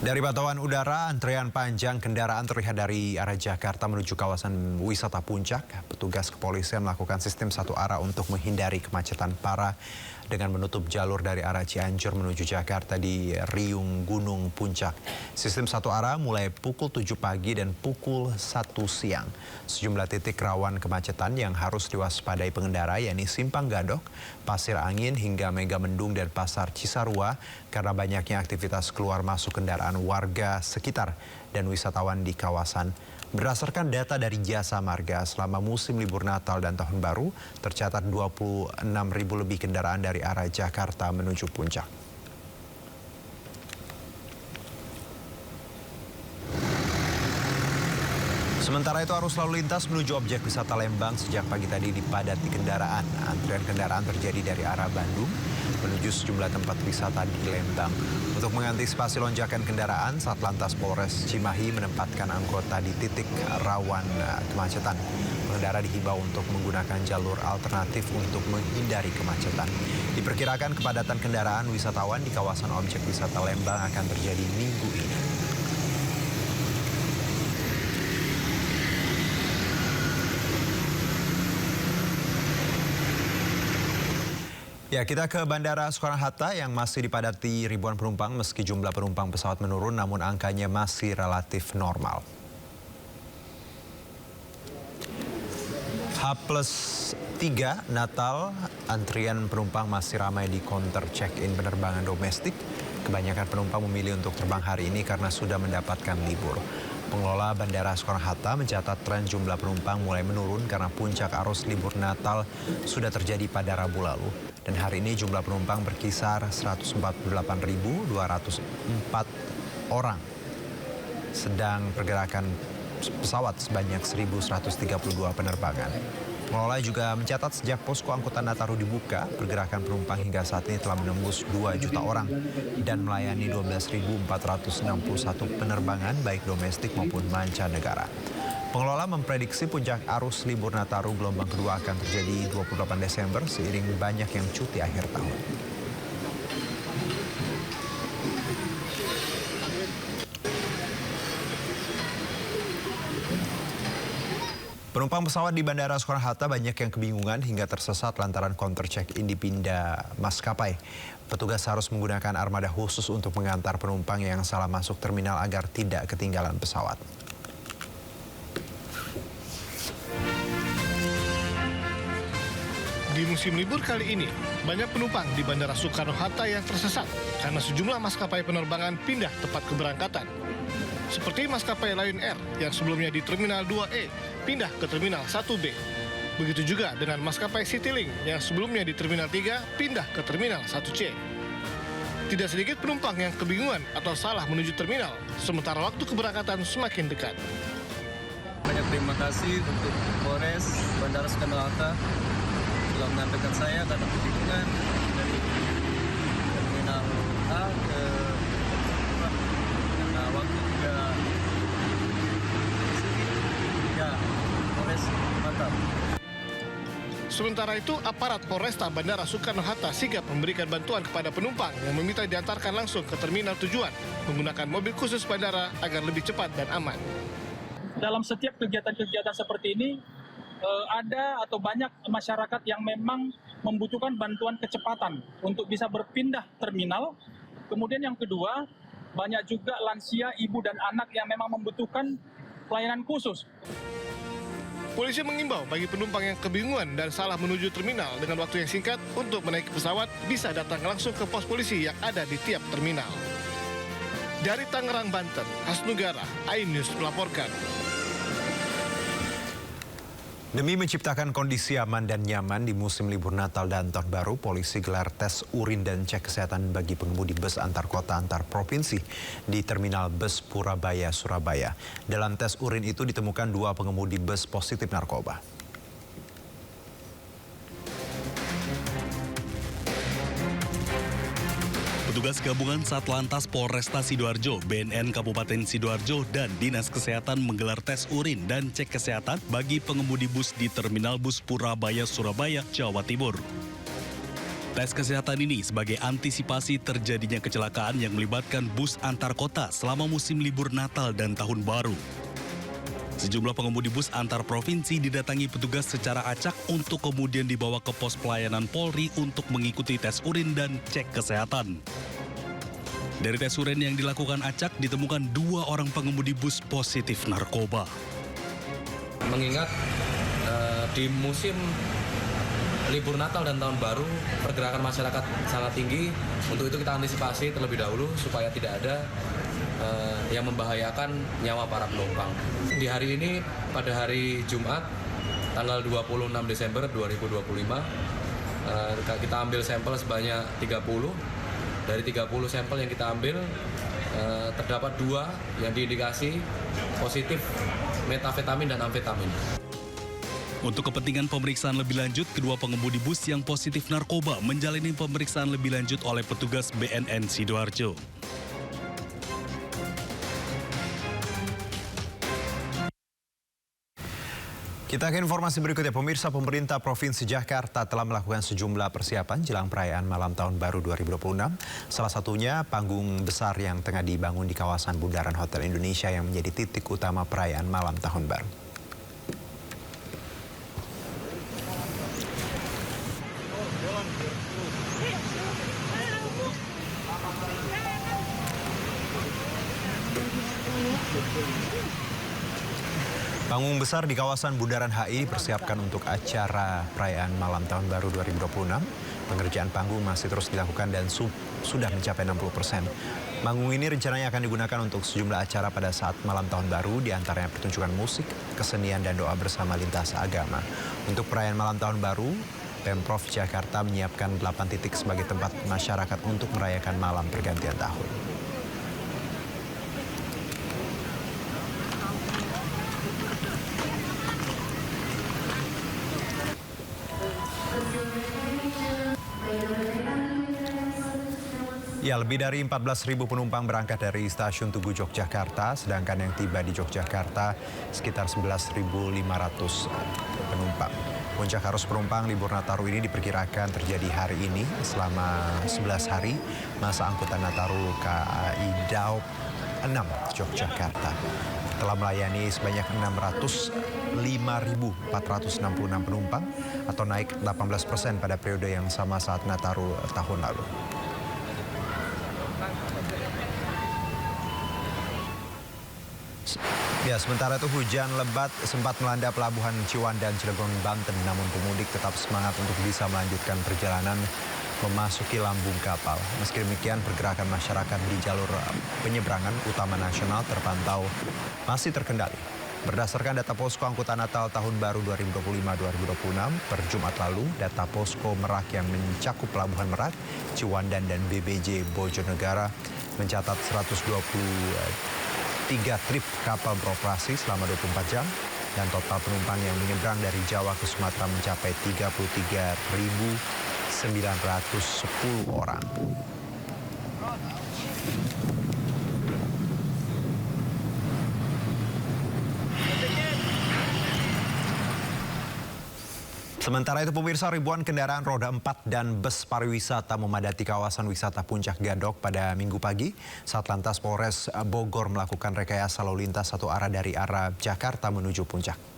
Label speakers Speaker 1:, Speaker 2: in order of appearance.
Speaker 1: Dari pantauan udara, antrean panjang kendaraan terlihat dari arah Jakarta menuju kawasan wisata Puncak. Petugas kepolisian melakukan sistem satu arah untuk menghindari kemacetan parah dengan menutup jalur dari arah Cianjur menuju Jakarta di Riung Gunung Puncak. Sistem satu arah mulai pukul 7 pagi dan pukul 1 siang. Sejumlah titik rawan kemacetan yang harus diwaspadai pengendara yakni Simpang Gadok, Pasir Angin hingga Megamendung dan Pasar Cisarua karena banyaknya aktivitas keluar masuk kendaraan warga sekitar dan wisatawan di kawasan. Berdasarkan data dari Jasa Marga, selama musim libur Natal dan Tahun Baru, tercatat 26.000 lebih kendaraan dari arah Jakarta menuju Puncak. Sementara itu arus lalu lintas menuju objek wisata Lembang sejak pagi tadi dipadati kendaraan. Antrian kendaraan terjadi dari arah Bandung menuju sejumlah tempat wisata di Lembang. Untuk mengantisipasi lonjakan kendaraan, Satlantas Polres Cimahi menempatkan anggota di titik rawan kemacetan. Pengendara dihimbau untuk menggunakan jalur alternatif untuk menghindari kemacetan. Diperkirakan kepadatan kendaraan wisatawan di kawasan objek wisata Lembang akan terjadi minggu ini. Ya, kita ke Bandara Soekarno-Hatta yang masih dipadati ribuan penumpang meski jumlah penumpang pesawat menurun namun angkanya masih relatif normal. H+3 Natal, antrian penumpang masih ramai di counter check-in penerbangan domestik. Kebanyakan penumpang memilih untuk terbang hari ini karena sudah mendapatkan libur. Pengelola Bandara Soekarno-Hatta mencatat tren jumlah penumpang mulai menurun karena puncak arus libur Natal sudah terjadi pada Rabu lalu. Dan hari ini jumlah penumpang berkisar 148.204 orang. Sedang pergerakan pesawat sebanyak 1.132 penerbangan. Pengelola juga mencatat sejak posko angkutan Nataru dibuka, pergerakan penumpang hingga saat ini telah menembus 2 juta orang dan melayani 12.461 penerbangan baik domestik maupun mancanegara. Pengelola memprediksi puncak arus libur Nataru gelombang kedua akan terjadi 28 Desember seiring banyak yang cuti akhir tahun. Penumpang pesawat di Bandara Soekarno-Hatta banyak yang kebingungan hingga tersesat lantaran counter check-in dipindah maskapai. Petugas harus menggunakan armada khusus untuk mengantar penumpang yang salah masuk terminal agar tidak ketinggalan pesawat.
Speaker 2: Di musim libur kali ini, banyak penumpang di Bandara Soekarno-Hatta yang tersesat karena sejumlah maskapai penerbangan pindah tempat keberangkatan. Seperti maskapai Lion Air yang sebelumnya di Terminal 2E pindah ke Terminal 1B. Begitu juga dengan maskapai Citylink yang sebelumnya di Terminal 3 pindah ke Terminal 1C. Tidak sedikit penumpang yang kebingungan atau salah menuju terminal, sementara waktu keberangkatan semakin dekat.
Speaker 3: Banyak terima kasih untuk Polres Bandara Soekarno-Hatta telah menyampaikan saya karena kebingungan dari Terminal A ke karena waktu tidak ya Polres mantap.
Speaker 2: Sementara itu, aparat Polresta Bandara Soekarno-Hatta sigap memberikan bantuan kepada penumpang yang meminta diantarkan langsung ke terminal tujuan menggunakan mobil khusus bandara agar lebih cepat dan aman.
Speaker 4: Dalam setiap kegiatan-kegiatan seperti ini, ada atau banyak masyarakat yang memang membutuhkan bantuan kecepatan untuk bisa berpindah terminal. Kemudian yang kedua, banyak juga lansia, ibu dan anak yang memang membutuhkan pelayanan khusus.
Speaker 2: Polisi mengimbau bagi penumpang yang kebingungan dan salah menuju terminal dengan waktu yang singkat untuk menaiki pesawat bisa datang langsung ke pos polisi yang ada di tiap terminal. Dari Tangerang, Banten, Hasnugara, iNews melaporkan.
Speaker 1: Demi menciptakan kondisi aman dan nyaman di musim libur Natal dan Tahun Baru, polisi gelar tes urin dan cek kesehatan bagi pengemudi bus antar kota antar provinsi di Terminal Bus Purabaya, Surabaya. Dalam tes urin itu ditemukan 2 pengemudi bus positif narkoba.
Speaker 5: Petugas gabungan Satlantas Polresta Sidoarjo, BNN Kabupaten Sidoarjo, dan Dinas Kesehatan menggelar tes urin dan cek kesehatan bagi pengemudi bus di Terminal Bus Purabaya, Surabaya, Jawa Timur. Tes kesehatan ini sebagai antisipasi terjadinya kecelakaan yang melibatkan bus antar kota selama musim libur Natal dan Tahun Baru. Sejumlah pengemudi bus antar provinsi didatangi petugas secara acak untuk kemudian dibawa ke pos pelayanan Polri untuk mengikuti tes urin dan cek kesehatan. Dari tes urin yang dilakukan acak ditemukan 2 orang pengemudi bus positif narkoba.
Speaker 6: Mengingat di musim libur Natal dan Tahun Baru, pergerakan masyarakat sangat tinggi. Untuk itu kita antisipasi terlebih dahulu supaya tidak ada yang membahayakan nyawa para penumpang. Di hari ini, pada hari Jumat, tanggal 26 Desember 2025, kita ambil sampel sebanyak 30. Dari 30 sampel yang kita ambil, terdapat 2 yang diindikasi positif metafetamin dan amfetamin.
Speaker 5: Untuk kepentingan pemeriksaan lebih lanjut, kedua pengemudi bus yang positif narkoba menjalani pemeriksaan lebih lanjut oleh petugas BNN Sidoarjo.
Speaker 1: Kita ke informasi berikutnya. Pemirsa, pemerintah Provinsi Jakarta telah melakukan sejumlah persiapan jelang perayaan Malam Tahun Baru 2026. Salah satunya panggung besar yang tengah dibangun di kawasan Bundaran Hotel Indonesia yang menjadi titik utama perayaan Malam Tahun Baru. Panggung besar di kawasan Bundaran HI dipersiapkan untuk acara perayaan Malam Tahun Baru 2026. Pengerjaan panggung masih terus dilakukan dan sudah mencapai 60%. Panggung ini rencananya akan digunakan untuk sejumlah acara pada saat Malam Tahun Baru, diantaranya pertunjukan musik, kesenian, dan doa bersama lintas agama. Untuk perayaan Malam Tahun Baru, Pemprov Jakarta menyiapkan 8 titik sebagai tempat masyarakat untuk merayakan malam pergantian tahun. Ya, lebih dari 14.000 penumpang berangkat dari stasiun Tugu Yogyakarta, sedangkan yang tiba di Yogyakarta sekitar 11.500 penumpang. Puncak arus penumpang libur Nataru ini diperkirakan terjadi hari ini selama 11 hari masa angkutan Nataru KAI Daop 6 Yogyakarta. Telah melayani sebanyak 605.466 penumpang atau naik 18% pada periode yang sama saat Nataru tahun lalu. Ya, sementara itu hujan lebat sempat melanda pelabuhan Ciwandan, Cilegon, Banten. Namun pemudik tetap semangat untuk bisa melanjutkan perjalanan memasuki lambung kapal. Meski demikian, pergerakan masyarakat di jalur penyeberangan utama nasional terpantau masih terkendali. Berdasarkan data Posko Angkutan Natal Tahun Baru 2025-2026 per Jumat lalu, data Posko Merak yang mencakup Pelabuhan Merak, Ciwandan, dan BBJ Bojonegara mencatat 123 trip kapal beroperasi selama 24 jam dan total penumpang yang menyeberang dari Jawa ke Sumatera mencapai 33.910 orang. Sementara itu pemirsa, ribuan kendaraan roda 4 dan bus pariwisata memadati kawasan wisata Puncak Gadok pada Minggu pagi. Satlantas Polres Bogor melakukan rekayasa lalu lintas satu arah dari arah Jakarta menuju Puncak.